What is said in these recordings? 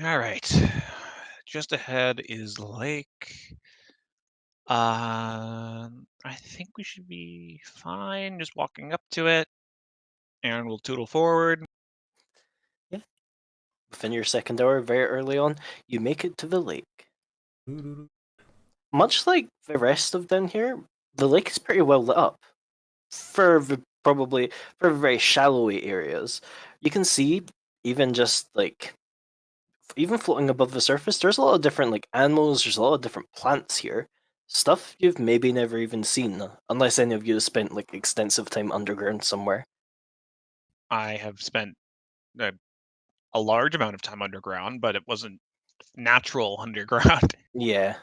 All right. Just ahead is the lake. I think we should be fine just walking up to it, and we'll tootle forward. Yeah. Within your second hour, very early on, you make it to the lake. Doo-doo-doo. Much like the rest of down here, the lake is pretty well lit up. Probably for very shallowy areas, you can see even just like even floating above the surface, there's a lot of different like animals. There's a lot of different plants here. Stuff you've maybe never even seen, unless any of you have spent like extensive time underground somewhere. I have spent a, a large amount of time underground, but it wasn't natural underground. Yeah.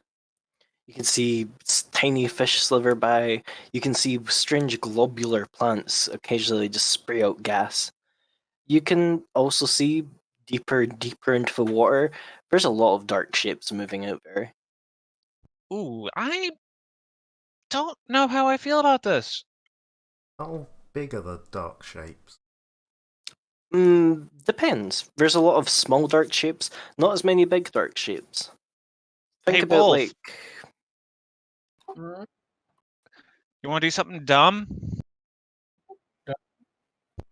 You can see tiny fish sliver by. You can see strange globular plants occasionally just spray out gas. You can also see deeper into the water. There's a lot of dark shapes moving out there. Ooh, I don't know how I feel about this. How big are the dark shapes? Depends. There's a lot of small dark shapes, not as many big dark shapes. Hey, Think about Wolf, like you want to do something dumb?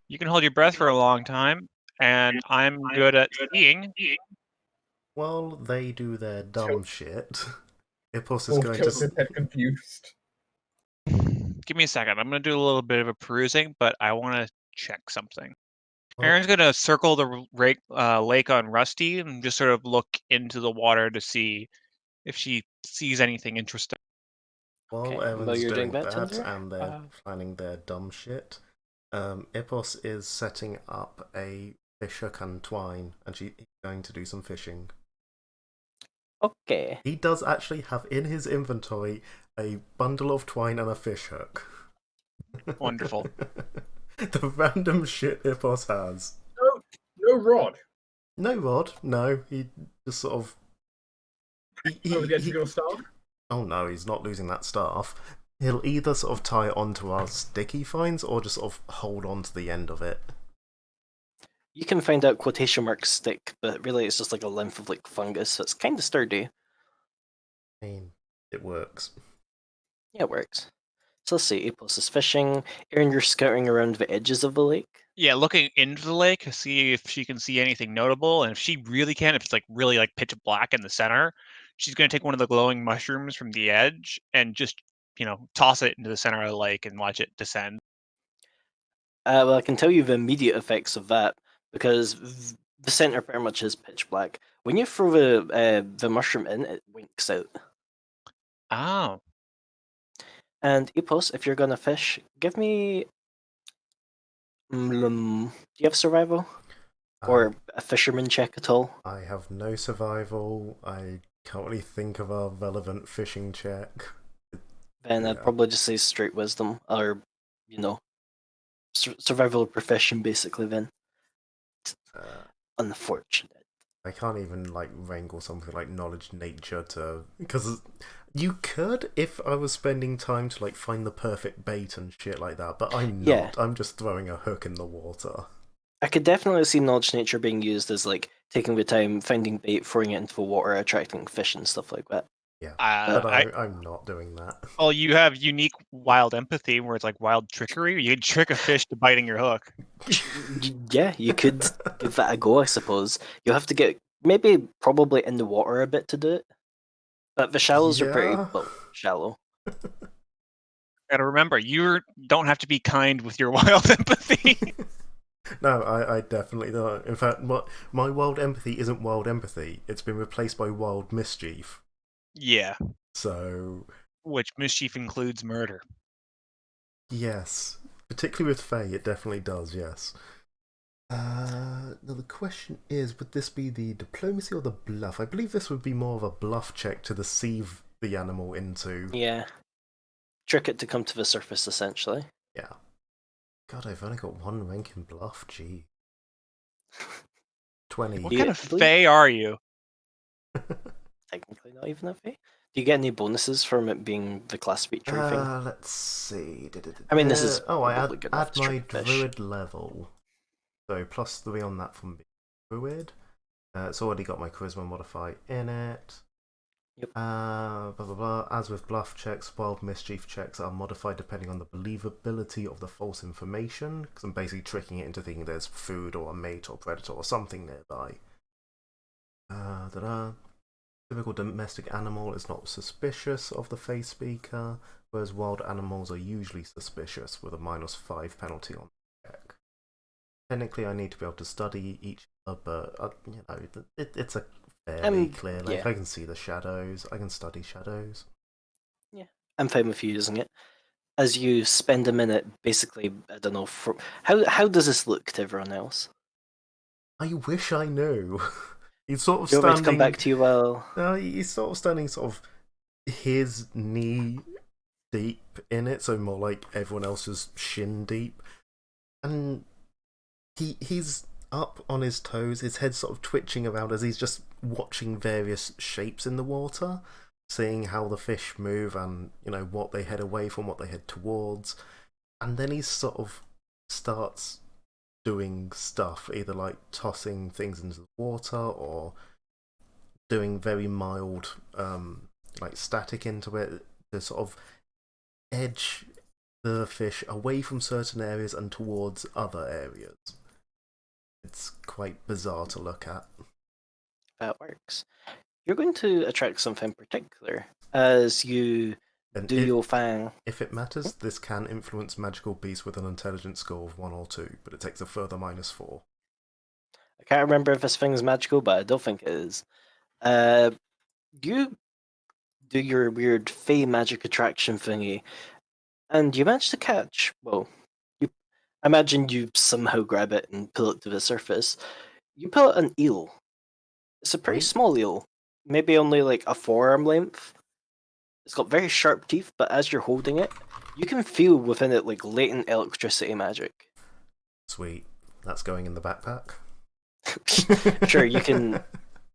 You can hold your breath for a long time, and I'm good at skiing. While they do their dumb shit, Ippos is Wolf going to. tilts his head confused. Give me a second. I'm going to do a little bit of a perusing, but I want to check something. Well, Aaron's going to circle the lake on Rusty and just sort of look into the water to see if she sees anything interesting. while okay, while Evan's you're doing doing that, that Tinder. and they're planning their dumb shit, Ippos is setting up a fish hook and twine, and she's going to do some fishing. Okay. He does actually have in his inventory a bundle of twine and a fish hook. Wonderful. The random shit Ippos has. No rod. No rod, no. He just sort of. Over the edge of your staff. Oh no, he's not losing that staff. He'll either sort of tie it onto our stick he finds or just sort of hold on to the end of it. You can find out quotation marks stick, but really it's just like a length of like fungus, so it's kind of sturdy. I mean, it works. Yeah, it works. So let's see, Apos is fishing. Aaron, you're scouting around the edges of the lake. Yeah, looking into the lake to see if she can see anything notable, and if she really can, if it's like really like pitch black in the center, she's going to take one of the glowing mushrooms from the edge and just toss it into the center of the lake and watch it descend. Well, I can tell you the immediate effects of that because the center pretty much is pitch black. When you throw the mushroom in, it winks out. Oh, And Epos, if you're gonna fish, give me. Do you have survival or a fisherman check at all? I have no survival. I can't really think of a relevant fishing check. Then I'd probably just say straight wisdom or, you know, survival profession basically. Then Uh, unfortunate. I can't even like wrangle something like knowledge nature to because you could if I was spending time to like find the perfect bait and shit like that, but I'm Yeah. not. I'm just throwing a hook in the water. I could definitely see knowledge nature being used as like taking the time, finding bait, throwing it into the water, attracting fish and stuff like that. Yeah, but I I'm not doing that. oh, you have unique wild empathy where it's like wild trickery. You can trick a fish to biting your hook. Yeah, you could give that a go, I suppose. You'll have to get maybe probably in the water a bit to do it. But the shallows are pretty Yeah. well shallow. Gotta remember, you don't have to be kind with your wild empathy. No, I definitely don't. In fact, my wild empathy isn't wild empathy. It's been replaced by wild mischief. Yeah, So, which mischief includes murder. yes. Particularly with Faye, it definitely does, yes. Now the question is, would this be the diplomacy or the bluff? I believe this would be more of a bluff check to deceive the animal into. Yeah. Trick it to come to the surface, essentially. Yeah. God, I've only got one rank in bluff, gee. 20. What kind of fae are you? Technically not even a fey. Do you get any bonuses from it being the class feature thing? Let's see. I mean, this is Oh, I probably good enough add to my trick fish. druid level. So +3 on that from being druid. It's already got my charisma modifier in it. Yep. Blah blah blah. As with bluff checks, wild mischief checks are modified depending on the believability of the false information. Because I'm basically tricking it into thinking there's food or a mate or predator or something nearby. Typical domestic animal is not suspicious of the face speaker, whereas wild animals are usually suspicious with a -5 penalty on the check. Technically, I need to be able to study each other, but it's a fairly clear. Like yeah. I can see the shadows. I can study shadows. Yeah, I'm fine with you using it. As you spend a minute, basically, I don't know, how does this look to everyone else? I wish I knew. He's sort of Do you want me to standing. come back to you while... He's sort of standing, sort of his knee deep in it, so more like everyone else's shin deep, and he's up on his toes, his head sort of twitching about as he's just watching various shapes in the water, seeing how the fish move and what they head away from, what they head towards, and then he sort of starts doing stuff, either like tossing things into the water or doing very mild like static into it to sort of edge the fish away from certain areas and towards other areas. It's quite bizarre to look at. That works. You're going to attract something particular as you And do your fang. if it matters, this can influence magical beasts with an intelligence score of 1 or 2, but it takes a further -4. I can't remember if this thing's magical, but I don't think it is. You do your weird fey magic attraction thingy, and you manage to catch. Well, I imagine you somehow grab it and pull it to the surface. You pull out an eel. It's a pretty small eel, maybe only like a forearm length. It's got very sharp teeth, but as you're holding it, you can feel within it like latent electricity magic. Sweet. That's going in the backpack. Sure, you can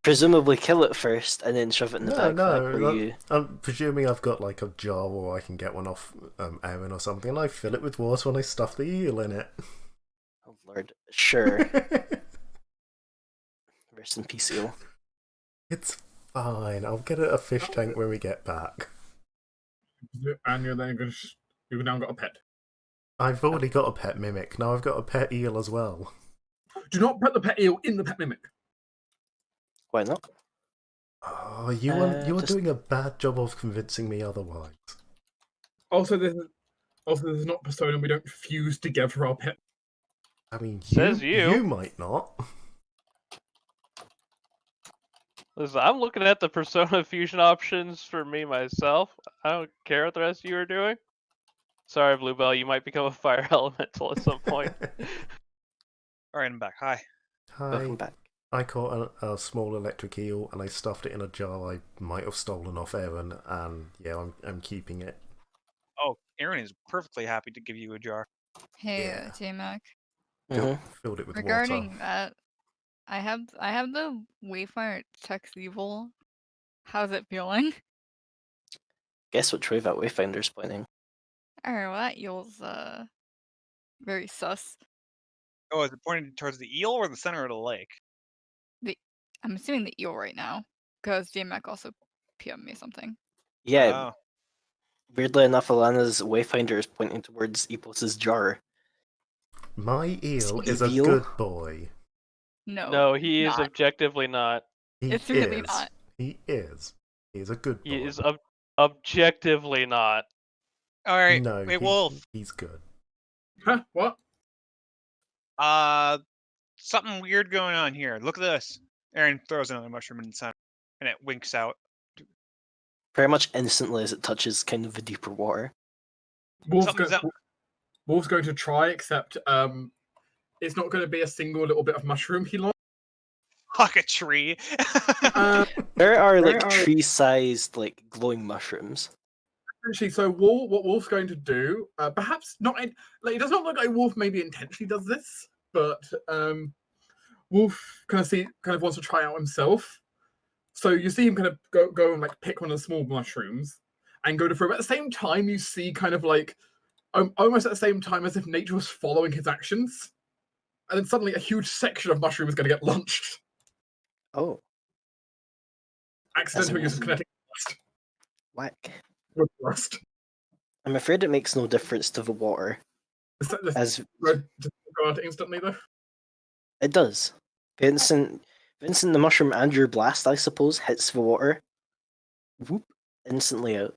presumably kill it first and then shove it in the backpack. No. I'm presuming I've got like a jar or I can get one off Aaron or something, and I fill it with water and I stuff the eel in it. Oh lord, sure. Rest in peace, eel. It's fine. I'll get it a fish tank when we get back. And you've now got a pet. I've already got a pet mimic. Now I've got a pet eel as well. Do not put the pet eel in the pet mimic. Why not? Oh, you're doing a bad job of convincing me otherwise. Also, this is not Persona. We don't fuse together our pet. I mean, Says you. You might not. Listen, I'm looking at the Persona fusion options for me myself. I don't care what the rest of you are doing. Sorry, Bluebell, you might become a fire elemental at some point. Alright, I'm back. Hi. Hi. Welcome back. I caught a small electric eel and I stuffed it in a jar I might have stolen off Aaron, and yeah, I'm keeping it. Oh, Aaron is perfectly happy to give you a jar. Hey, Yeah. J-Mac. Filled it with Regarding water. that, I have the Wayfinder Text Evil. How's it feeling? Guess which way that Wayfinder's pointing. Alright, well that eel's very sus. Oh, is it pointed towards the eel or the center of the lake? I'm assuming the eel right now, because J-Mac also PM'd me something. Yeah, Oh. weirdly enough, Alana's Wayfinder is pointing towards Epos's jar. My eel is a Eel? good boy. No, he is not. objectively not. He It's really is. not. He is. He's a good boy. He is objectively not. Alright, No, wait, Wolf. he's good. Huh? What? Something weird going on here. Look at this. Aaron throws another mushroom in the center, and it winks out. Pretty much instantly as it touches kind of the deeper water. Wolf's Something's up. going to try, except it's not going to be a single little bit of mushroom he lost. Like a tree. There are like tree-sized like glowing mushrooms. Actually, so what Wolf's going to do, perhaps not, like it does not look like Wolf maybe intentionally does this, but Wolf kind of wants to try out himself. So you see him kind of go and like pick one of the small mushrooms and go to throw. At the same time, you see kind of like almost at the same time as if nature was following his actions, and then suddenly a huge section of mushroom is going to get launched. Oh, Accidental use of kinetic blast whack. with rust. I'm afraid it makes no difference to the water, as Just go out instantly though. it does. Vincent, the mushroom and your blast, I suppose, hits the water. Whoop, instantly out.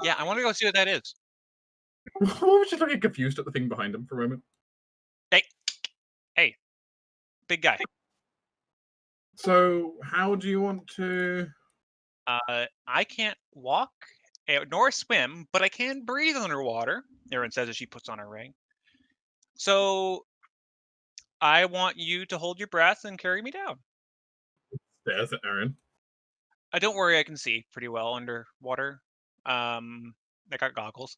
Yeah, I want to go see what that is. What was just looking confused at the thing behind him for a moment? Hey, big guy. So, how do you want to? I can't walk nor swim, but I can breathe underwater. Erin says as she puts on her ring. So I want you to hold your breath and carry me down. There's Aaron. Don't worry, I can see pretty well underwater. I got goggles.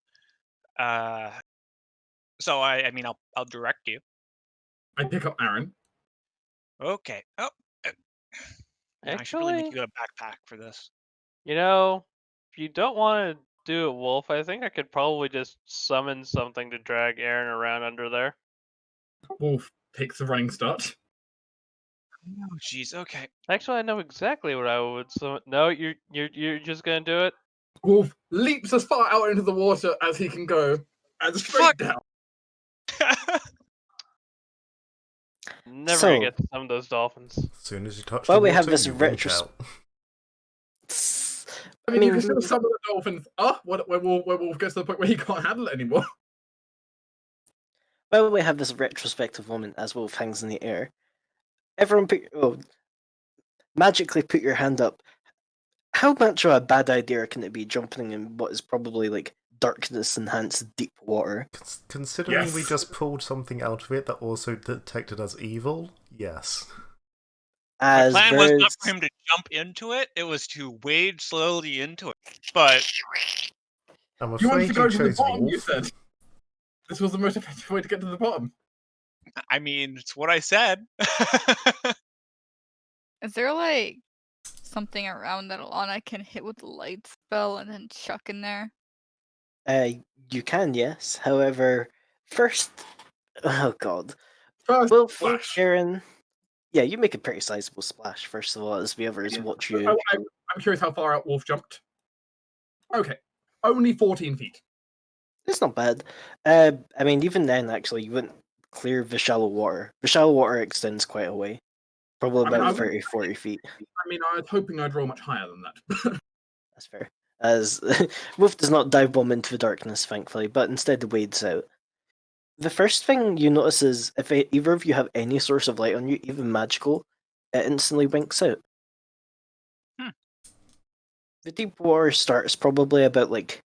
So I mean, I'll direct you. I pick up Aaron. Okay. Oh, I should really make Actually, you a backpack for this. you know, if you don't want to do it, Wolf, I think I could probably just summon something to drag Aaron around under there. Wolf takes a running start. Oh, jeez. Okay. Actually, I know exactly what I would summon. No, you're just gonna do it. Wolf leaps as far out into the water as he can go, and straight Fuck. down. Never So- gonna get to summon those dolphins. As soon as you touch Well, the we water, have this you reach retros- out. I mean, you can still summon the dolphins. Where Wolf gets to the point where he can't handle it anymore. Well, we have this retrospective moment as Wolf hangs in the air. Everyone magically put your hand up. How much of a bad idea can it be jumping in what is probably like darkness enhanced deep water? Considering we Yes. just pulled something out of it that also detected as evil, yes. My As plan was not Ver's- for him to jump into it. It was to wade slowly into it. But I'm You wanted afraid to go you to the chose bottom, you wolf. said. This was the most effective way to get to the bottom. I mean, it's what I said. Is there like something around that Alana can hit with the light spell and then chuck in there? You can, yes. However, first, oh god, First, Wolf, splash. Aaron. Yeah, you make a pretty sizable splash. First of all, as the others watch you. I'm curious how far out Wolf jumped. Okay, only 14 feet. It's not bad. I mean, even then, actually, you wouldn't clear the shallow water. The shallow water extends quite a way. Probably I mean, about I 30, 40 feet. I mean, I was hoping I'd roll much higher than that. That's fair. As Wolf does not dive bomb into the darkness, thankfully, but instead wades out. The first thing you notice is if either of you have any source of light on you, even magical, it instantly winks out. The deep water starts probably about like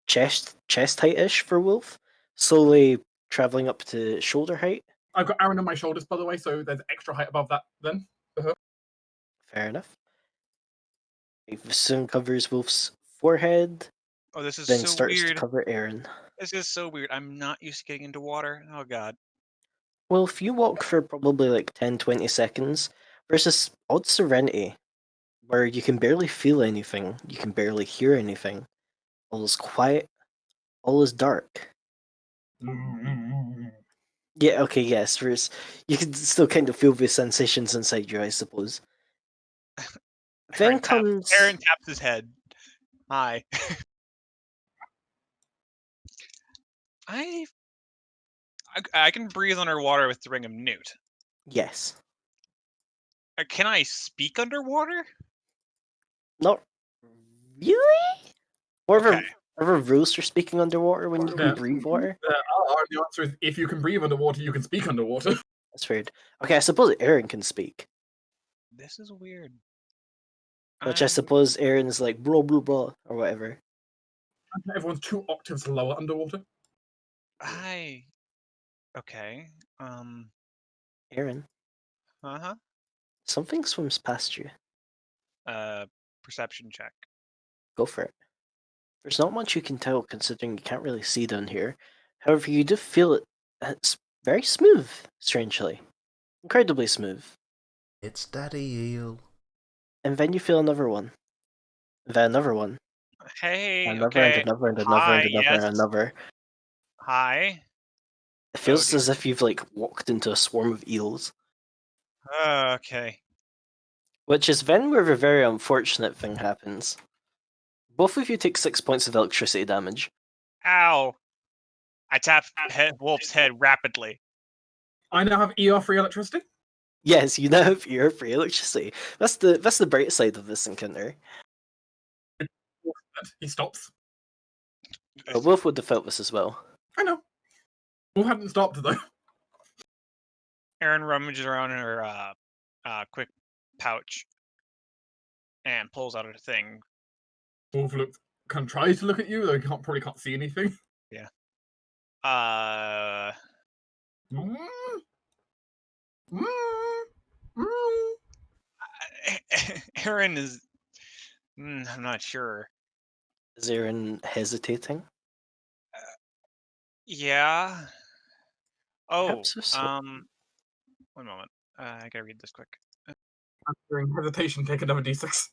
chest height-ish for Wolf, slowly traveling up to shoulder height. I've got Aaron on my shoulders, by the way, so there's extra height above that then. Fair enough. It soon covers Wolf's forehead, Oh, this is then so starts to weird. cover Aaron. This is so weird. I'm not used to getting into water. Oh god. Wolf, you walk for probably like 10-20 seconds versus odd serenity, where you can barely feel anything, you can barely hear anything. All is quiet, all is dark. Yeah, okay, yes, you can still kind of feel the sensations inside you, I suppose. Then Aaron comes... Aaron taps his head. Hi. I can breathe underwater with the Ring of Newt. Yes. Can I speak underwater? Not really? Or Okay. are rules for speaking underwater when you can Yeah. breathe water? The answer is if you can breathe underwater, you can speak underwater. That's weird. Okay, I suppose Aaron can speak. This is weird. Which I suppose Aaron's like blah blah blah or whatever. Everyone's 2 octaves lower underwater. Okay. Aaron, Uh-huh. something swims past you. Perception check. Go for it. There's not much you can tell considering you can't really see down here. However, you do feel it. It's very smooth, strangely. Incredibly smooth. It's Daddy Eel. And then you feel another one. Then another one. Hey, Another okay. and another and another Hi, and another yes. and another. Hi. It feels dear. as if you've like walked into a swarm of eels. Okay. Which is then where a very unfortunate thing happens. Both of you take 6 points of electricity damage. Ow. I tap Wolf's head rapidly. I now have ER free electricity. Yes, you now have ear free electricity. That's the bright side of this encounter. He stops. Wolf would have felt this as well. I know. Wolf hadn't stopped though. Erin rummages around in her quick pouch and pulls out a thing. Wolf tries to look at you, though he probably can't see anything. Yeah. Mm. Mm. Mm. Erin is. I'm not sure. Is Aaron hesitating? Yeah. Oh. Perhaps so. 1 moment. I gotta read this quick. During hesitation, take another d6.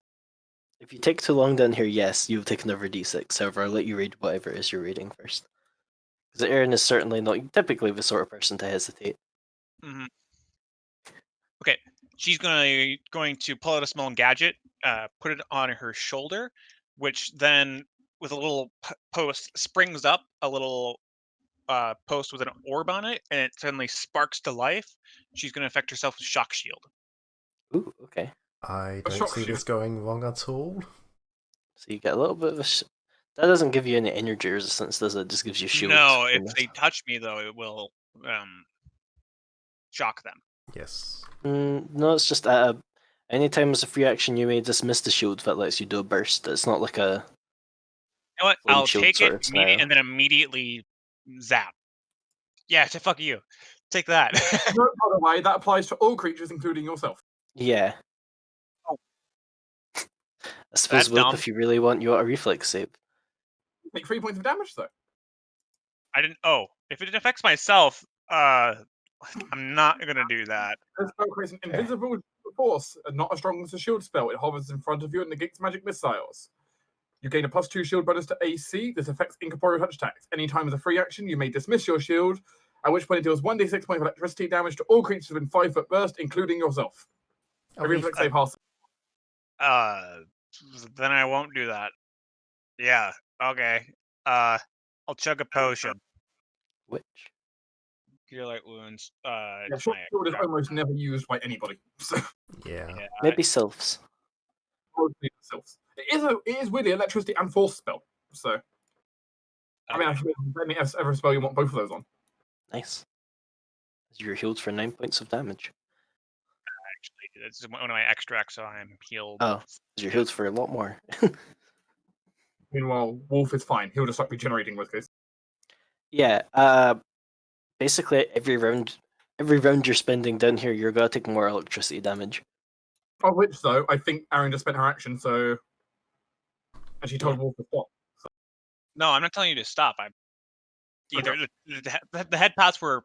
If you take too long down here, yes, you'll take another d6. However, I'll let you read whatever it is you're reading first. Because Aaron is certainly not typically the sort of person to hesitate. Mm-hmm. Okay, she's going to pull out a small gadget, put it on her shoulder, which then, with a little post, springs up a little post with an orb on it, and it suddenly sparks to life. She's going to affect herself with shock shield. Ooh, okay. I A don't shock see shield. this going wrong at all. So you get a little bit of a... That doesn't give you any energy resistance, does it? It just gives you shield. No, if they touch me, though, it will shock them. Yes. No, it's just anytime as a free action you may dismiss the shield that lets you do a burst. It's not like a... You know what? Flame I'll shield take sort it of scenario. and then immediately zap. Yeah, fuck you. Take that. No, by the way, that applies to all creatures, including yourself. Yeah. Oh. I suppose, That's Wilp, dumb. if you really want, you want a reflex save. Take 3 points of damage, though. I didn't. Oh, if it affects myself, I'm not gonna do that. This spell creates an invisible force, and not as strong as a shield spell. It hovers in front of you and negates magic missiles. You gain a +2 shield bonus to AC. This affects incorporeal touch attacks. Anytime as a free action, you may dismiss your shield, at which point it deals 1d6 points of electricity damage to all creatures within 5-foot burst, including yourself. A reflex save half. Then I won't do that. Yeah. Okay. I'll chug a potion. Which? Cure light wounds. Yeah, It's short my shield is extract. almost never used by anybody. So, Yeah. Yeah. Maybe sylphs. mostly themselves. It is weirdly electricity and force spell. So, I mean, actually, any ever spell you want both of those on. Nice. You're healed for 9 points of damage. Actually, it's one of my extracts, so I'm healed. Oh, you're healed for a lot more. Meanwhile, Wolf is fine. He'll just start regenerating with this. Yeah, basically every round you're spending down here, you're gonna take more electricity damage. Of which, though, I think Aaron just spent her action, so... And she told Wolf to stop. No, I'm not telling you to stop. I'm either the head paths were,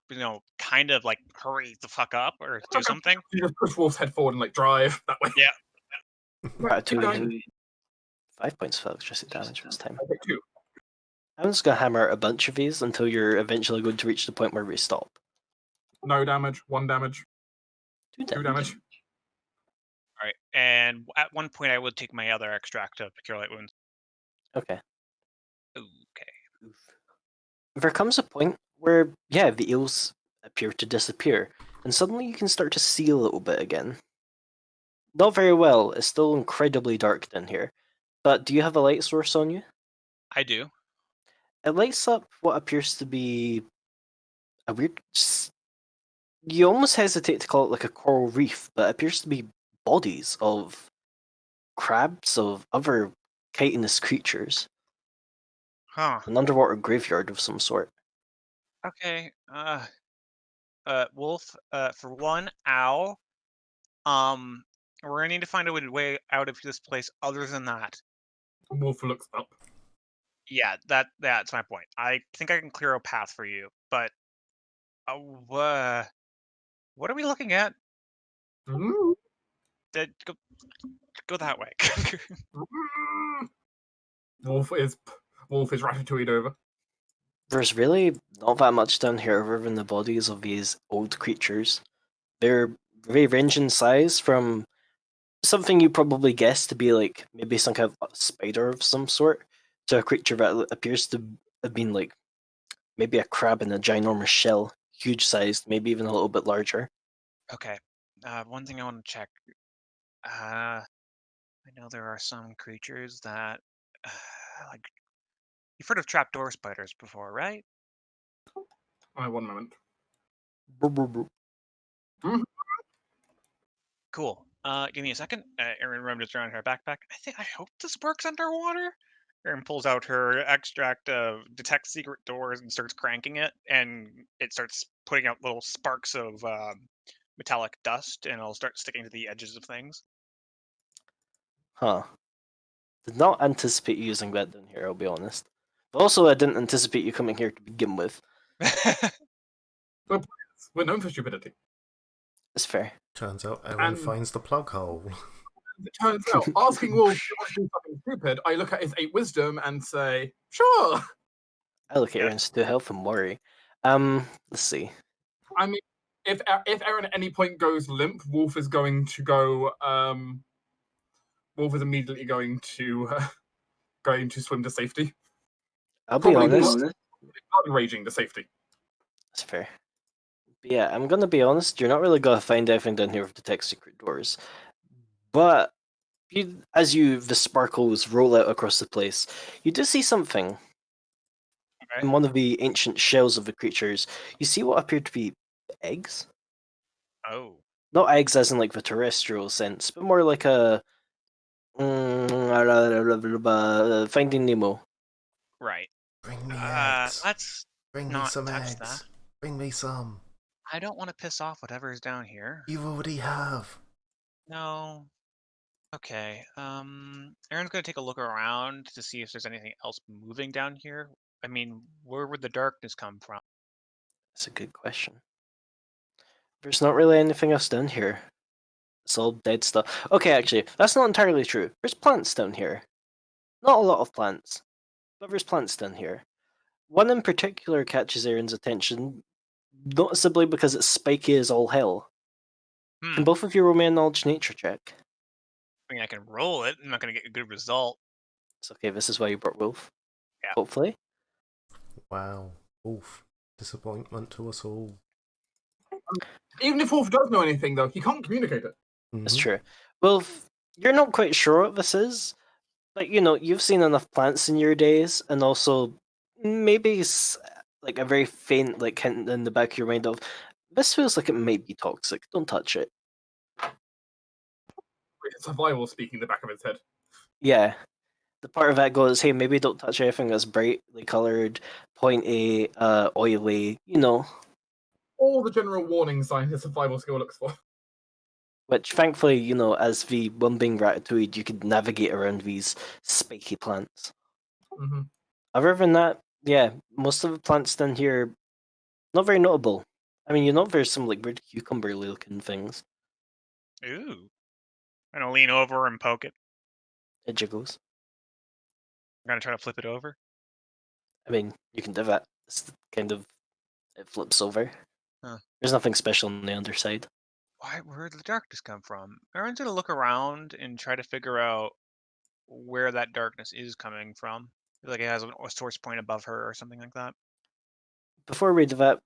kind of like hurry the fuck up or do something. You just push Wolf's head forward and, drive that way. Yeah. Right, Keep going. 5 points of electricity damage this time. Okay, 2. I'm just gonna hammer out a bunch of these until you're eventually going to reach the point where we stop. No damage, 1 damage, 2 2 damage. damage. All right. And at one point, I would take my other extract of cure light wounds. Okay. Okay. There comes a point where, the eels appear to disappear, and suddenly you can start to see a little bit again. Not very well, it's still incredibly dark down here, but do you have a light source on you? I do. It lights up what appears to be a weird... You almost hesitate to call it like a coral reef, but it appears to be bodies of crabs, of other chitinous creatures. Huh. An underwater graveyard of some sort. Okay. Wolf. For one, owl. We're gonna need to find a way out of this place. Other than that, Wolf looks up. yeah, that's my point. I think I can clear a path for you, but what are we looking at? Mm. Go that way. Wolf is ratatouilleed over. There's really not that much down here other than the bodies of these old creatures. They're very range in size from something you probably guessed to be like maybe some kind of spider of some sort to a creature that appears to have been like maybe a crab in a ginormous shell, huge sized, maybe even a little bit larger. Okay. One thing I want to check. I know there are some creatures that, like, you've heard of trapdoor spiders before, right? One moment. Brr, brr, brr. Cool. Give me a second. Erin rummaged around her backpack. I hope this works underwater. Erin pulls out her extract of detect secret doors and starts cranking it, and it starts putting out little sparks of metallic dust, and it'll start sticking to the edges of things. Huh. Did not anticipate you using that down here, I'll be honest. But also, I didn't anticipate you coming here to begin with. We're known for stupidity. It's fair. Turns out Aaron finds the plug hole. It turns out, asking Wolf to do something stupid, I look at his 8 wisdom and say, sure. I look at Yeah. Aaron's 2 health and worry. Let's see. I mean, if Aaron at any point goes limp, Wolf is going to go. Wolf is immediately going to swim to safety. I'll be honest. Raging to safety. That's fair. But yeah, I'm gonna be honest. You're not really gonna find anything down here with detect secret doors, but as the sparkles roll out across the place, you do see something. Okay. In one of the ancient shells of the creatures, you see what appear to be eggs. Oh. Not eggs as in like the terrestrial sense, but more like a Finding Nemo. Right. Bring me eggs. Let's Bring me not some touch eggs. that. Bring me some. I don't want to piss off whatever's down here. You already have. No. Okay. Aaron's gonna take a look around to see if there's anything else moving down here. I mean, where would the darkness come from? That's a good question. There's not really anything else down here. It's all dead stuff. Okay, actually, that's not entirely true. There's plants down here. Not a lot of plants, but there's plants down here. One in particular catches Aaron's attention, noticeably because it's spiky as all hell. Can both of you roll me a knowledge nature check? I mean, I can roll it. I'm not gonna get a good result. It's okay, this is why you brought Wolf. Yeah. Hopefully. Wow. Oof. Disappointment to us all. Even if Wolf does know anything, though, he can't communicate it. That's true. Well, you're not quite sure what this is, but you've seen enough plants in your days, and also maybe like a very faint like hint in the back of your mind of this feels like it might be toxic. Don't touch it. Survival speaking in the back of his head. Yeah. The part of that goes, hey, maybe don't touch anything that's brightly colored, pointy, oily, All the general warning signs his survival skill looks for. Which, thankfully, as the one being Ratatouille, you could navigate around these spiky plants. Mm-hmm. Other than that, yeah, most of the plants down here, not very notable. I mean, there's some like weird cucumber-looking things. Ooh. I'm gonna lean over and poke it. It jiggles. I'm gonna try to flip it over. I mean, you can do that. It's kind of, it flips over. Huh. There's nothing special on the underside. Where did the darkness come from? Aaron's gonna look around and try to figure out where that darkness is coming from. Like it has a source point above her or something like that. Before we do that,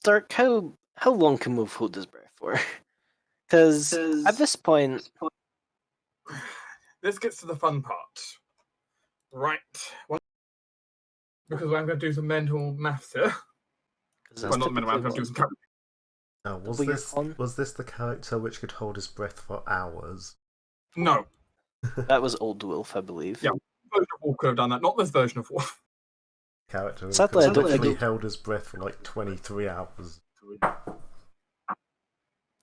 Dark, how long can Wolf hold his breath for? Because at this point, this gets to the fun part. Right. Because I'm going to do some mental maths here. Well, not mental maths, I'm going to do some calculation. Now, was this the character which could hold his breath for hours? No. That was Old Wolf, I believe. Yeah, version of Wolf could have done that, not this version of Wolf. Character who Sadly, I don't literally think held his breath for like 23 hours.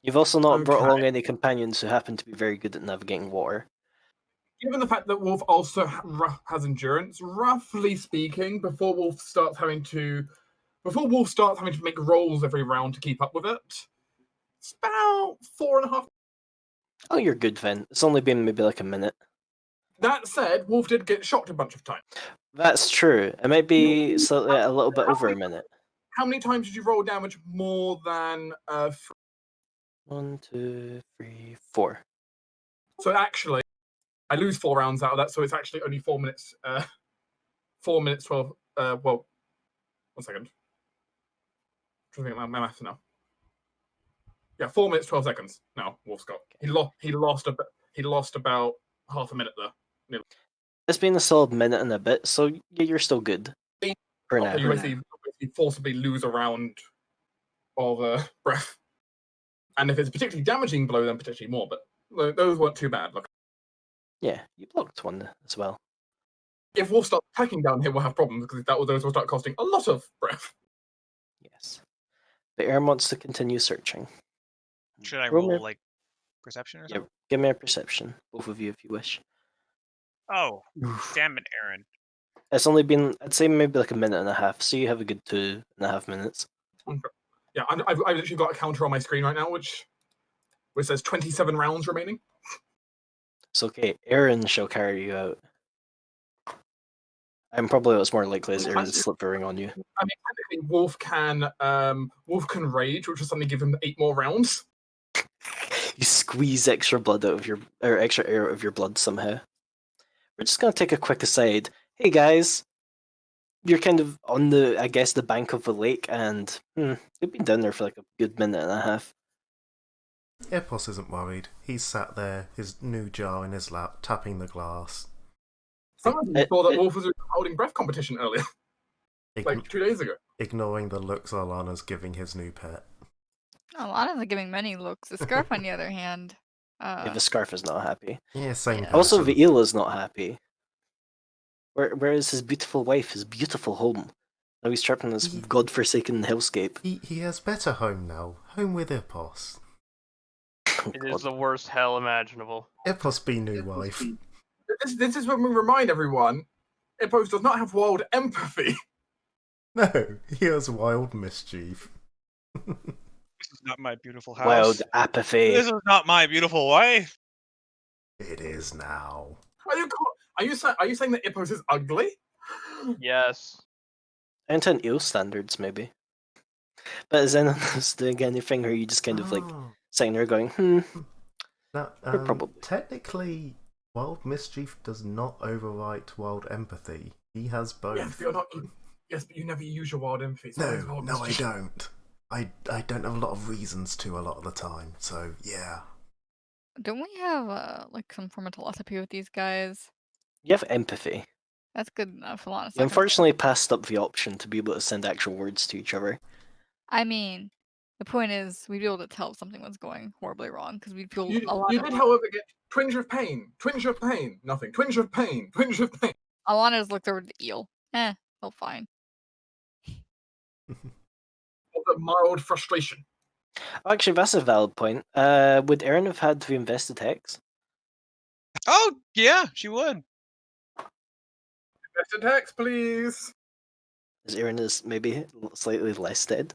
You've also not brought along any companions who happen to be very good at navigating water. Given the fact that Wolf also has endurance, roughly speaking, before Wolf starts having to make rolls every round to keep up with it, it's about 4.5. Oh, you're good then. It's only been maybe like a minute. That said, Wolf did get shocked a bunch of times. That's true. It might be slightly a little bit over a minute. How many times did you roll damage more than 1, 2, 3, 4. So actually, I lose 4 rounds out of that, so it's actually only 4 minutes. 4 minutes 12. Well, 1 second. I'm trying to think of my math now. Yeah, 4 minutes 12 seconds. No, Wolf's got. He lost about half a minute there. It's been a solid minute and a bit, so yeah, you're still good. For now. Okay, you basically forcibly lose a round of breath. And if it's a particularly damaging blow, then potentially more. But those weren't too bad. Look, Yeah, you blocked one as well. if Wolf starts attacking down here, we'll have problems because those will start costing a lot of breath. Yes. But Aaron wants to continue searching. Should I Roll me roll a- like perception or Yeah, something? give me a perception, both of you, if you wish. Oh, damn it, Aaron. It's only been, I'd say, maybe like a minute and a half, so you have a good 2.5 minutes. Yeah, I've literally got a counter on my screen right now, which says 27 rounds remaining. It's okay. Aaron shall carry you out. And probably what's more likely is Aaron slippering on you. I mean, technically, Wolf can rage, which will suddenly give him 8 more rounds. You squeeze extra blood out of extra air out of your blood somehow. We're just gonna take a quick aside. Hey guys, you're kind of on the bank of the lake, and you've been down there for like a good minute and a half. Epos isn't worried. He's sat there, his new jar in his lap, tapping the glass. Someone saw that Wolf was holding breath competition earlier, like 2 days ago. Ignoring the looks Alana's giving his new pet. Alana's giving many looks. The scarf, on the other hand, Yeah, the scarf is not happy. Yeah, same Yeah. person. Also, Veila's not happy. Where is his beautiful wife, his beautiful home? Now he's trapped in this godforsaken hellscape. He has better home now. Home with Epos. Oh, It God. is the worst hell imaginable. Epos be new wife. This is when we remind everyone, Epos does not have wild empathy. No, he has wild mischief. This is not my beautiful house. Wild apathy. This is not my beautiful wife. It is now. Are you saying that Epos is ugly? Yes. And to eel standards, maybe. But is anyone else doing anything, or are you just kind of like sitting there going, Now, probably. technically, wild mischief does not overwrite wild empathy. He has both. Yes, but you never use your wild empathy. So No, I don't. I don't have a lot of reasons to a lot of the time, so yeah. don't we have like some form of telepathy with these guys? You have empathy. That's good enough. Alana's You not gonna- unfortunately passed up the option to be able to send actual words to each other. I mean, the point is, we'd be able to tell if something was going horribly wrong because we'd feel You a lot. did, however, get twinge of pain, nothing, twinge of pain. Alana's looked over the eel. Oh fine. Of a mild frustration. Actually, that's a valid point. Would Erin have had to invest the hex? Oh, yeah, she would. Best attacks, please. As Erin is maybe slightly less dead.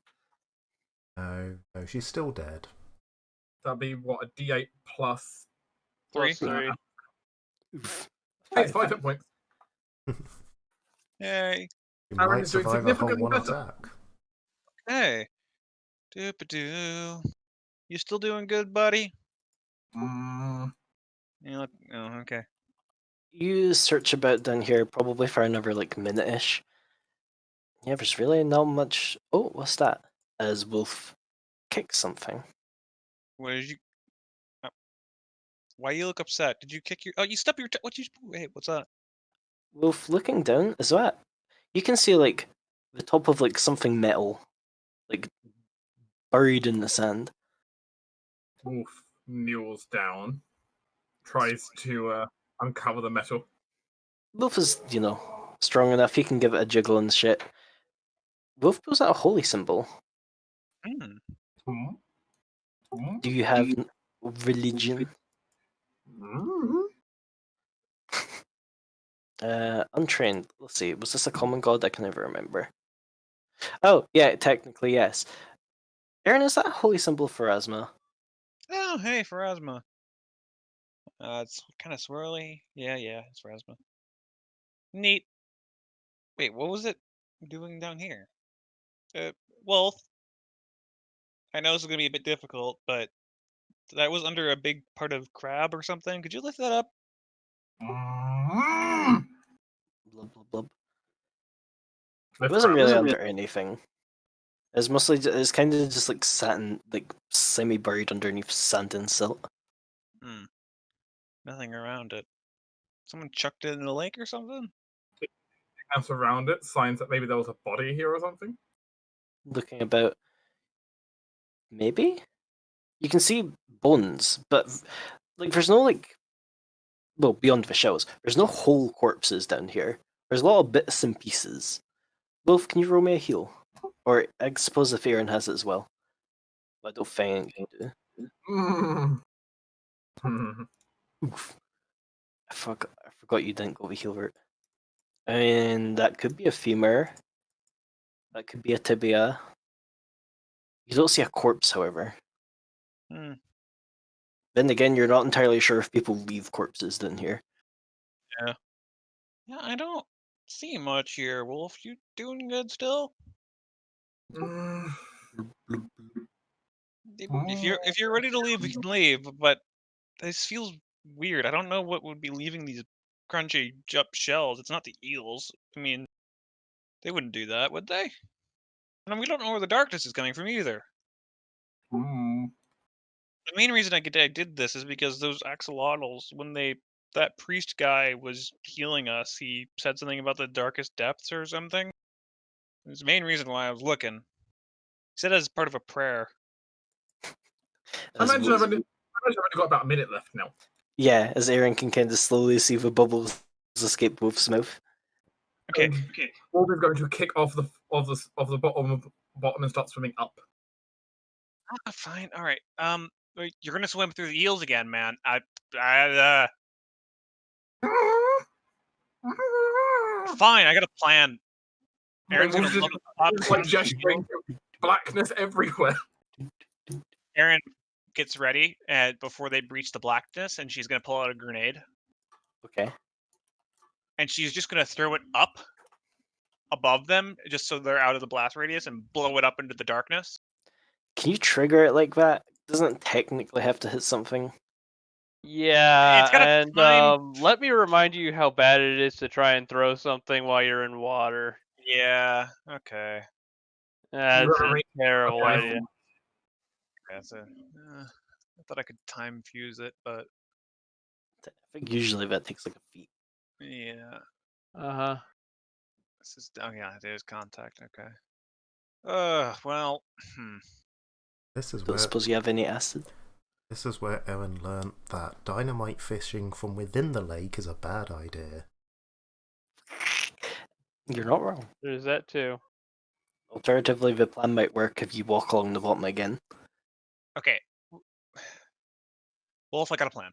No, she's still dead. That'd be what, a D8 plus Plus 3. 3. Oof. Hey, it's 5 hit points. Yay. You Aaron might is doing survive a whole significantly one better. attack. Hey. Doop-a-doo. You still doing good, buddy? You look. Oh, okay. You search about down here probably for another like minute-ish. Yeah, there's really not much. Oh, what's that? As Wolf kicks something. What did you? Oh. Why you look upset? Did you kick your? Oh, you step your. What you? Wait, what's that? Wolf looking down is that? You can see like the top of like something metal, like buried in the sand. Wolf kneels down, tries to uncover the metal. Wolf is, strong enough. He can give it a jiggle and shit. Wolf pulls out a holy symbol. Hmm. Do you have religion? Untrained. Let's see. Was this a common god? I can never remember. Oh, yeah, technically, yes. Aaron, is that a holy symbol for Asma? Oh, hey, Pharasma. It's kind of swirly. Yeah, it's Pharasma. Neat. Wait, what was it doing down here? Wolf. I know this is gonna be a bit difficult, but That was under a big part of crab or something. Could you lift that up? Mm. Blub, blub, blub. It Lift wasn't crab. really under anything. It's mostly it's kind of just like sat like semi buried underneath sand and silt. Nothing around it. Someone chucked it in the lake or something? Else around it, signs that maybe there was a body here or something. Looking about, maybe you can see bones, but like there's no like, well, beyond the shells, there's no whole corpses down here. There's a lot of bits and pieces. Wolf, can you roll me a heal? Or I suppose if Aaron has it as well. But I don't think you do. Mm. Hmm. Oof. I forgot you didn't go the heal route. And that could be a femur. That could be a tibia. You don't see a corpse, however. Hmm. Then again, you're not entirely sure if people leave corpses down here. Yeah, I don't see much here, Wolf. You doing good still? Mm. If you're ready to leave, we can leave. But this feels weird. I don't know what would be leaving these crunchy up shells. It's not the eels. I mean, they wouldn't do that, would they? And we don't know where the darkness is coming from either. Mm. The main reason I did this is because those axolotls, when that priest guy was healing us, he said something about the darkest depths or something. It was the main reason why I was looking. He said it as part of a prayer. I As imagine I've only got about a minute left now. yeah, as Aaron can kind of slowly see the bubbles escape Wolf's mouth. Okay. Wolf is going to kick off the bottom and start swimming up. Fine. All right. You're gonna swim through the eels again, man. Fine. I got a plan. Aaron's gonna look up. It's like gesturing to blackness everywhere. Aaron gets ready before they breach the blackness, and she's gonna pull out a grenade. Okay. And she's just gonna throw it up above them, just so they're out of the blast radius, and blow it up into the darkness. Can you trigger it like that? Doesn't it technically have to hit something? Yeah, It's got a and time. let me remind you how bad it is to try and throw something while you're in water. Yeah. Okay. That's a terrible Okay. idea. That's it. I thought I could time fuse it, but I think usually that takes like a feat. yeah. Uh-huh. This is yeah, it is contact. Okay. Well. This is Don't where suppose you have any acid? this is where Aaron learnt that dynamite fishing from within the lake is a bad idea. You're not wrong. There's that too. Alternatively, the plan might work if you walk along the bottom again. Okay. Wolf, I got a plan.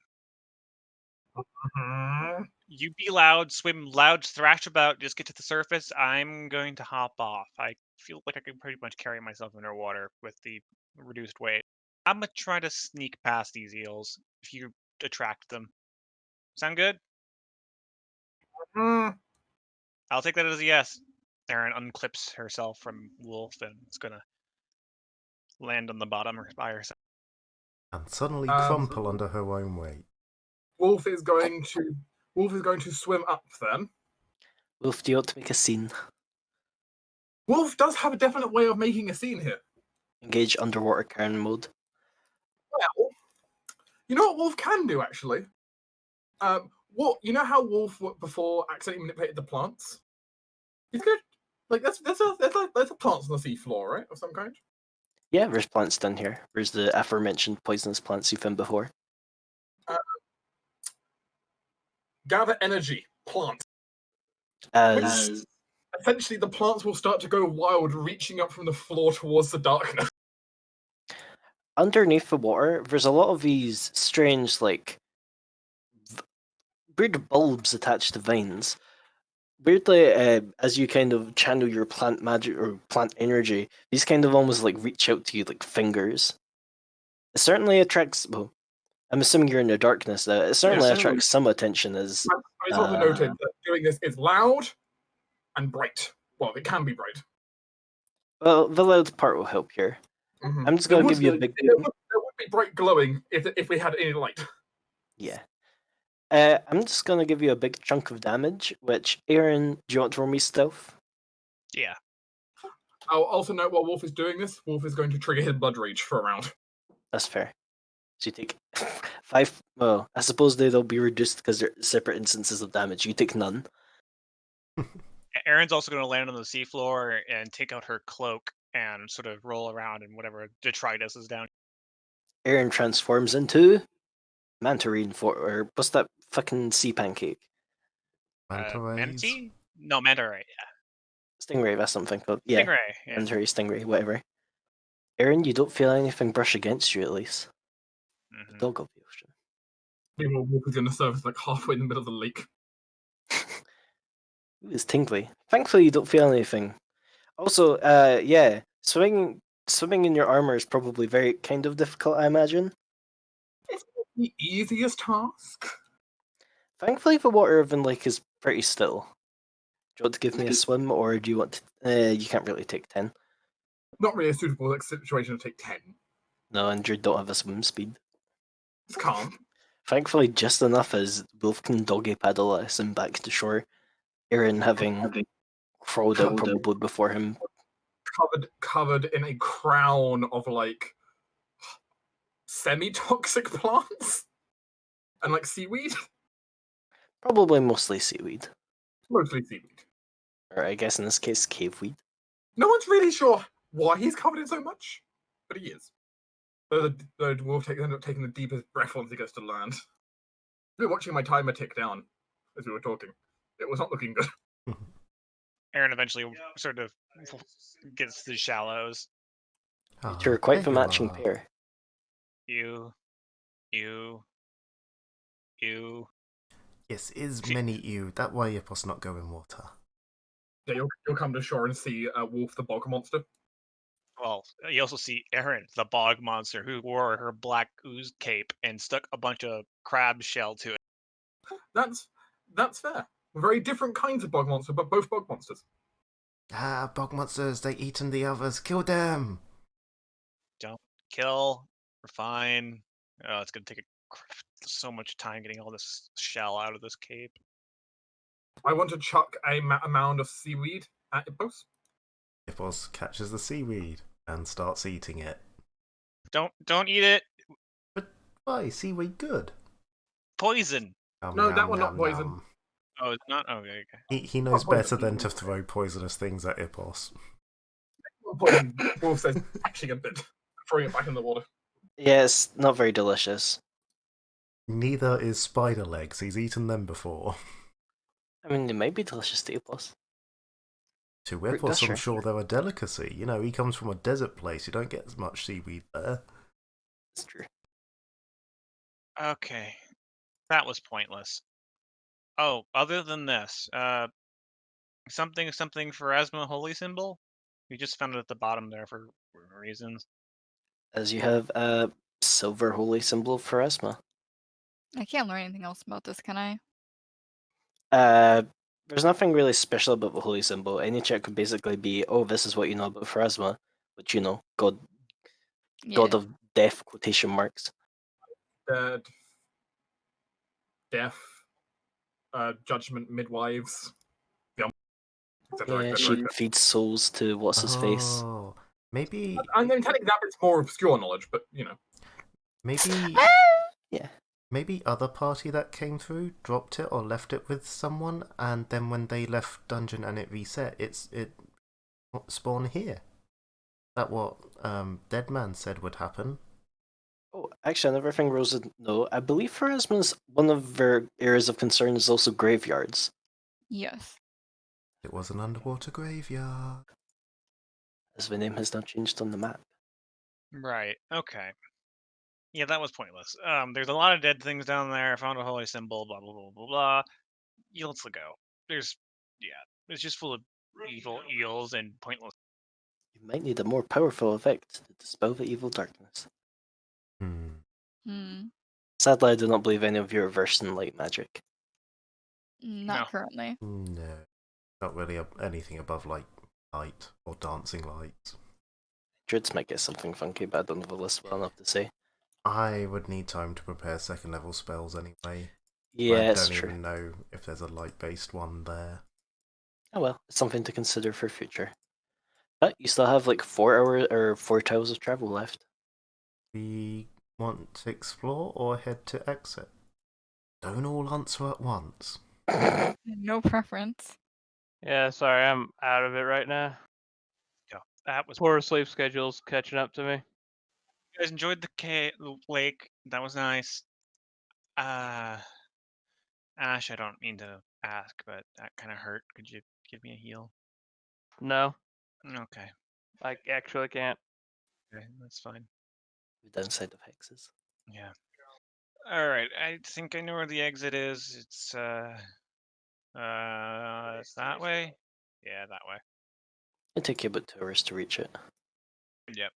Mhm. You be loud, swim loud, thrash about, just get to the surface. I'm going to hop off. I feel like I can pretty much carry myself underwater with the reduced weight. I'm gonna try to sneak past these eels if you attract them. Sound good? Mm. I'll take that as a yes. Erin unclips herself from Wolf and it's gonna land on the bottom by herself. And suddenly Um, crumple under her own weight. Wolf is going to swim up then. Wolf, do you want to make a scene? Wolf does have a definite way of making a scene here. Engage underwater Karen mode. Well, you know what Wolf can do actually. You know how Wolf before accidentally manipulated the plants? He's good. Like there's a plants on the seafloor, right, of some kind. Yeah, there's plants down here. There's the aforementioned poisonous plants you found before. Gather energy, plant. As Essentially, the plants will start to go wild, reaching up from the floor towards the darkness. underneath the water, there's a lot of these strange, like, weird bulbs attached to vines. Weirdly, as you kind of channel your plant magic or plant energy, these kind of almost like reach out to you like fingers. It certainly attracts. Well, I'm assuming you're in the darkness. It certainly attracts some attention. As I also noted that doing this is loud and bright. Well, it can be bright. well, the loud part will help here. Mhm. I'm just gonna give you a big. There bright glowing if we had any light. Yeah. I'm just gonna give you a big chunk of damage, which, Aaron, do you want to roll me stealth? Yeah. I'll also note while Wolf is doing this, Wolf is going to trigger his blood rage for a round. That's fair. So you take 5. Well, I suppose they'll be reduced because they're separate instances of damage. You take none. Erin's also going to land on the seafloor and take out her cloak and sort of roll around in whatever detritus is down. Aaron transforms into Mantarine or what's that fucking sea pancake? Manta rays. Manatee? No, manta ray. Yeah. Stingray, that's something called. Yeah, Stingray. Yeah. Manta stingray, whatever. Aaron, you don't feel anything brush against you at least. The Mhm. dog of the ocean. Meanwhile, Wolf is going to surface like halfway in the middle of the lake. Ooh, it's tingly. Thankfully, you don't feel anything. Also, yeah, swimming in your armor is probably very kind of difficult, I imagine. It's not the easiest task. Thankfully, the water of the lake is pretty still. Do you want to give me a swim, or do you want to? You can't really take 10. Not really a suitable situation to take 10. No, and you don't have a swim speed. It's calm. Thankfully, just enough as Wolf can doggy paddle us and back to shore. Aaron having crawled out probably before him. Covered in a crown of like semi-toxic plants and like seaweed. Probably mostly seaweed. Mostly seaweed. Or I guess in this case, caveweed. No one's really sure why he's covered in so much, but he is. The dwarf ended up taking the deepest breath once he gets to land. I've been watching my timer tick down as we were talking. It was not looking good. Erin eventually sort of gets to the shallows. Ah, You're quite there the you matching are. pair. You. Yes, is many you. That way you must not go in water. Yeah, you'll come to shore and see Wolf the bog monster. Well, you also see Erin, the bog monster, who wore her black ooze cape and stuck a bunch of crab shell to it. That's fair. Very different kinds of bog monster, but both bog monsters. Ah, bog monsters, they eaten the others. Kill them! Don't kill. We're fine. Oh, it's gonna take so much time getting all this shell out of this cape. I want to chuck a mound of seaweed at Ippos. Hippos catches the seaweed and starts eating it. Don't eat it. But why? Seaweed good. Poison. No, that one not poison. Oh, it's not? Okay. He knows Not better poison. than to throw poisonous things at Hippos. Wolf says, catching a bit, throwing it back in the water. Yeah, it's not very delicious. Neither is spider legs. He's eaten them before. I mean, they might be delicious to Plus. To Rick Hippos, I'm Dusher. sure they're a delicacy. You know, he comes from a desert place. You don't get as much seaweed there. It's true. Okay. That was pointless. Oh, other than this, something for Asma holy symbol? We just found it at the bottom there for reasons. As you have a silver holy symbol of Pharasma. I can't learn anything else about this, can I? There's nothing really special about the holy symbol. Any check could basically be, oh, this is what you know about Pharasma, which you know, God of death, quotation marks. Death, judgment, midwives. Yeah, she feeds souls to what's his face. Oh, maybe I mean, technically that bit's more obscure knowledge, but you know. maybe Yeah. maybe other party that came through dropped it or left it with someone, and then when they left dungeon and it reset, it spawned here. That what Deadman said would happen. Oh, actually, another thing Rosa didn't know. I believe Pharasma's one of their areas of concern is also graveyards. Yes. It was an underwater graveyard. As the name has now changed on the map. Right. Okay. Yeah, that was pointless. There's a lot of dead things down there. I found a holy symbol. Blah blah blah blah blah. Yeah, let's go. It's just full of evil eels and pointless. You might need a more powerful effect to dispel the evil darkness. Sadly, I do not believe any of you are versed in light magic. Not No. currently. No, not really anything above like light or dancing lights. Druids might get something funky, but I don't know the list well enough to say. I would need time to prepare second level spells anyway. Yeah, I it's don't true. even know if there's a light based one there. Oh well, it's something to consider for future. But you still have like 4 hours or 4 tiles of travel left. We want to explore or head to exit? Don't all answer at once. No preference. Yeah, sorry, I'm out of it right now. Yeah, that was. Poor sleep schedule's catching up to me. You guys enjoyed the lake. That was nice. Ash, I don't mean to ask, but that kind of hurt. Could you give me a heal? No, Okay, I actually can't. that's fine. The downside of hexes. Yeah. All right. I think I know where the exit is. It's that way. Yeah, that way. It'll take you about 2 hours to reach it. Yep.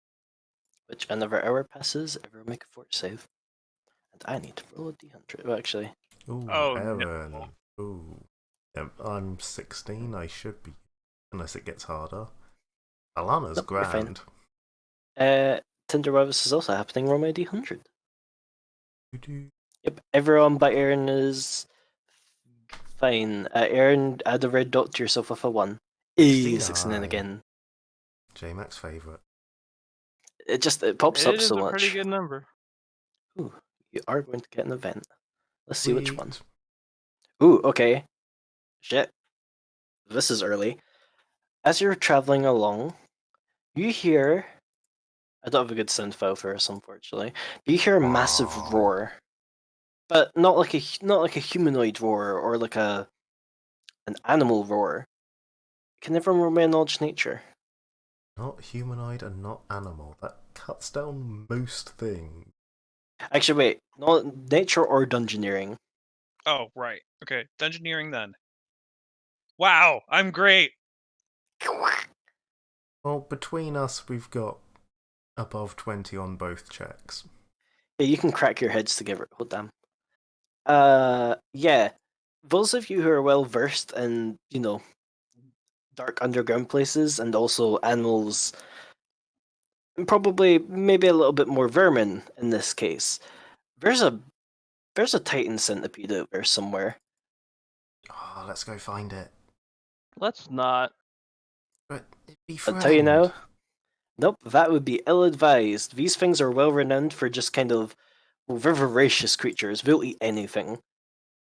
Which another hour passes, everyone make a fort save. And I need to roll a d100. Well, actually, Ooh, Oh, no. Aaron. Ooh. I'm 16, I should be. Unless it gets harder. Alana's Nope, you're fine. grand. Tinder Wavis is also happening. Roll my d100. Doo-doo. Yep, everyone but Aaron is fine. Aaron, add a red dot to yourself with a 1. 69 again. J-Mac's favourite. It pops up It is so a much. pretty good number. Ooh, you are going to get an event. Let's see which one. Sweet. Ooh, okay. Shit. This is early. As you're traveling along, you hear. I don't have a good sound file for this, unfortunately. But you hear a massive Wow. roar, but not like a humanoid roar or like an animal roar. Can everyone roll my knowledge nature? Not humanoid and not animal. That cuts down most things. Actually, wait. Not nature or dungeoneering. Oh, right. Okay. Dungeoneering then. Wow, I'm great. Well, between us, we've got above 20 on both checks. Yeah, you can crack your heads together. Oh damn. Yeah. Those of you who are well versed in, dark underground places and also animals, and probably maybe a little bit more vermin in this case. There's a Titan centipede out there somewhere. Oh, let's go find it. Let's not. But be I'll friend. tell you now. Nope, that would be ill-advised. These things are well renowned for just kind of they're voracious creatures. They'll eat anything.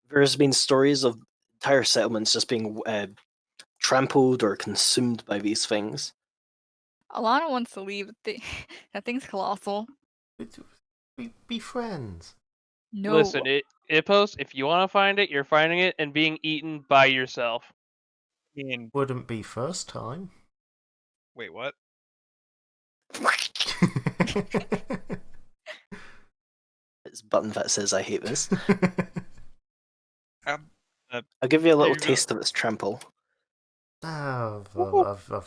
There's been stories of entire settlements just being trampled or consumed by these things. Alana wants to leave. That thing's colossal. Be friends. No. Listen, Ippos, if you want to find it, you're finding it and being eaten by yourself. Wouldn't be first time. Wait, what? It's button that says I hate this. Um, I'll give you a little you go- taste of its trample. I've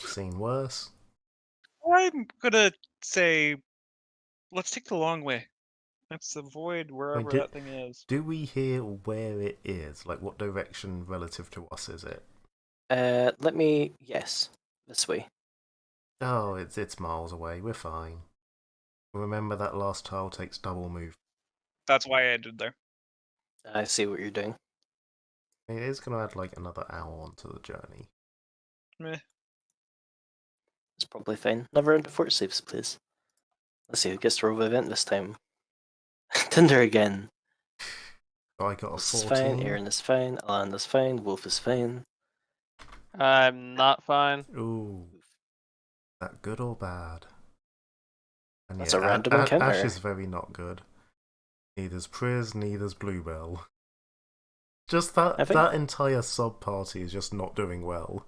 seen worse. I'm gonna say, let's take the long way. Let's avoid wherever Wait, that thing is. Do we hear where it is? Like, what direction relative to us is it? Yes, this way. Oh, it's miles away. We're fine. Remember that last tile takes double move. That's why I ended there. I see what you're doing. It is going to add like another hour onto the journey. Meh. It's probably fine. Another round of fort saves, please. Let's see who gets to roll the event this time. Tinder again. I got a This is 14. fine, Aaron is fine, Alan is fine, Wolf is fine. I'm not fine. Ooh. That good or bad? And That's a random encounter. Ash is very not good. Neither's Priz, neither's Bluebell. Just that entire sub party is just not doing well.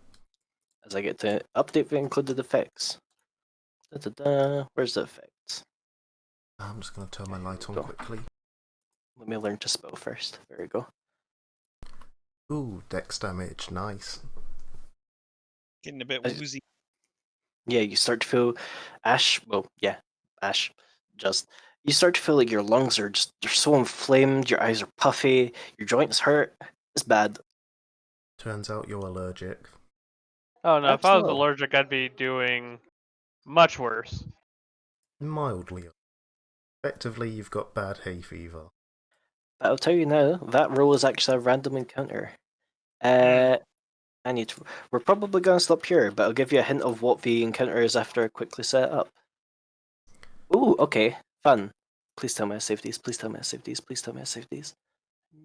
As I get to update the included effects. Where's the effects? I'm just going to turn my light on Go. quickly. Let me learn to spell first. There we go. Ooh, dex damage, nice. Getting a bit I- woozy. Yeah, you start to feel Ash. Just you start to feel like your lungs are they're so inflamed. Your eyes are puffy. Your joints hurt. It's bad. Turns out you're allergic. Oh no, if I was Absolutely. allergic, I'd be doing much worse. Mildly. Effectively, you've got bad hay fever. But I'll tell you now, that roll is actually a random encounter. We're probably going to stop here, but I'll give you a hint of what the encounter is after I quickly set it up. Ooh, okay, fun. Please tell me I saved these. Please tell me I saved these. Please tell me I saved these.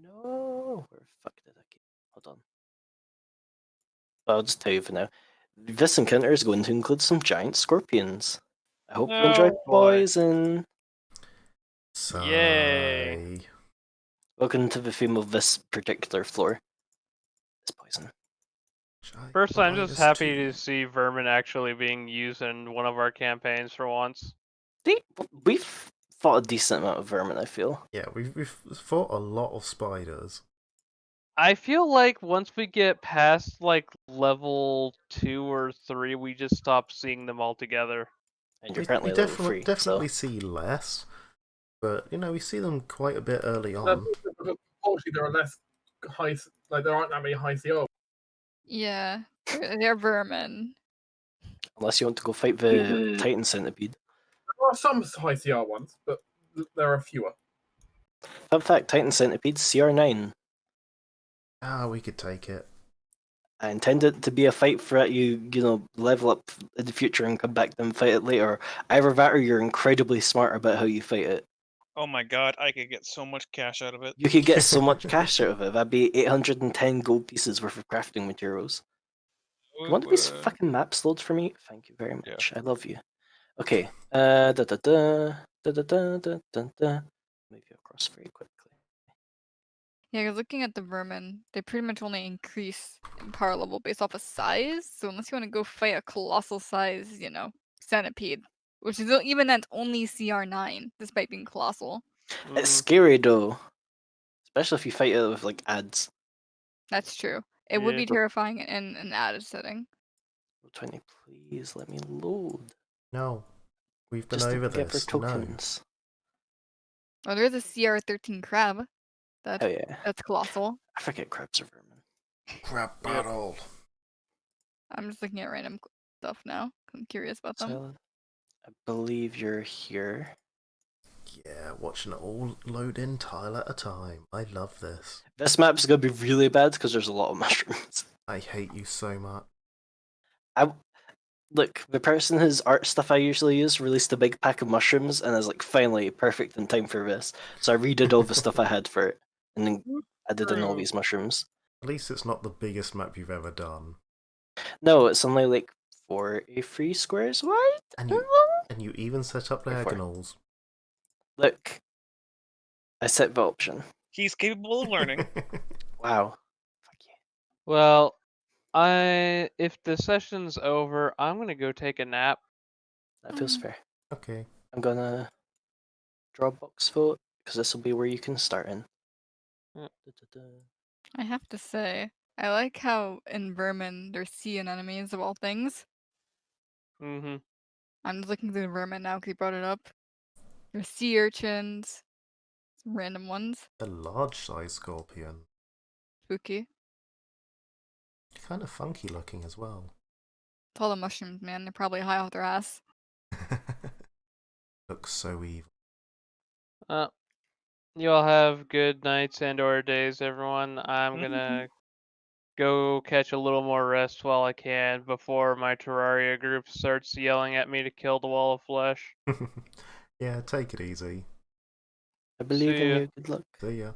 No, where the fuck did I keep? Hold on. I'll just tell you for now. This encounter is going to include some giant scorpions. I hope you enjoy Oh, boy. poison. Yay. Welcome to the theme of this particular floor. It's poison. First, I'm just Gigantitis happy 2. to see Vermin actually being used in one of our campaigns for once. We've fought a decent amount of vermin, I feel. Yeah, we've fought a lot of spiders. I feel like once we get past like level 2 or 3, we just stop seeing them altogether. And you're We currently level definitely 3, definitely so... see less, but we see them quite a bit early That's on. because unfortunately there are less high, like there aren't that many high CR. Yeah, they're vermin. Unless you want to go fight the Titan Centipede. There are some high CR ones, but there are fewer. Fun fact, Titan Centipede, CR9. Ah, we could take it. I intend it to be a fight for you level up in the future and come back and fight it later. Either that or you're incredibly smart about how you fight it. Oh my god, I could get so much cash out of it. You could get so much cash out of it. That'd be 810 gold pieces worth of crafting materials. Can one of these fucking maps load for me? Thank you very much. I love you. Okay. Da da da da da da da da da. Move you across very quickly. Yeah, you're looking at the vermin. They pretty much only increase in power level based off of size. So unless you want to go fight a colossal size, centipede, which is even at only CR9, despite being colossal. It's scary though, especially if you fight it with like ads. That's true. It would Yeah. be terrifying in an added setting. 20, please let me load. No, we've been Just over don't forget for this. No. tokens. Oh, there's a CR13 crab. Oh yeah. That's colossal. I forget crabs are vermin. Crab battle. I'm just looking at random stuff now. I'm curious about them. So, I believe you're here. Yeah, watching it all load in tile at a time. I love this. This map's gonna be really bad because there's a lot of mushrooms. I hate you so much. Look, the person whose art stuff I usually use released a big pack of mushrooms and I was like, finally, perfect in time for this. So I redid all the stuff I had for it and then added in all these mushrooms. At least it's not the biggest map you've ever done. No, it's only like 4 A3 squares wide. And you even set up diagonals. Look, I set the option. He's capable of learning. Wow. Fuck you. Well, if the session's over, I'm gonna go take a nap. That feels fair. Okay. I'm gonna draw a box vote because this will be where you can start in. I have to say, I like how in Vermin there's sea anemones of all things. Mm-hmm. I'm just looking through the Vermin now because you brought it up. There's sea urchins, some random ones. A large size scorpion. Spooky. Kind of funky looking as well. It's all the mushrooms, man. They're probably high off their ass. Looks so evil. You all have good nights and or days, everyone. I'm gonna go catch a little more rest while I can before my Terraria group starts yelling at me to kill the wall of flesh. Yeah, take it easy. I believe See in ya. you. Good luck. See ya.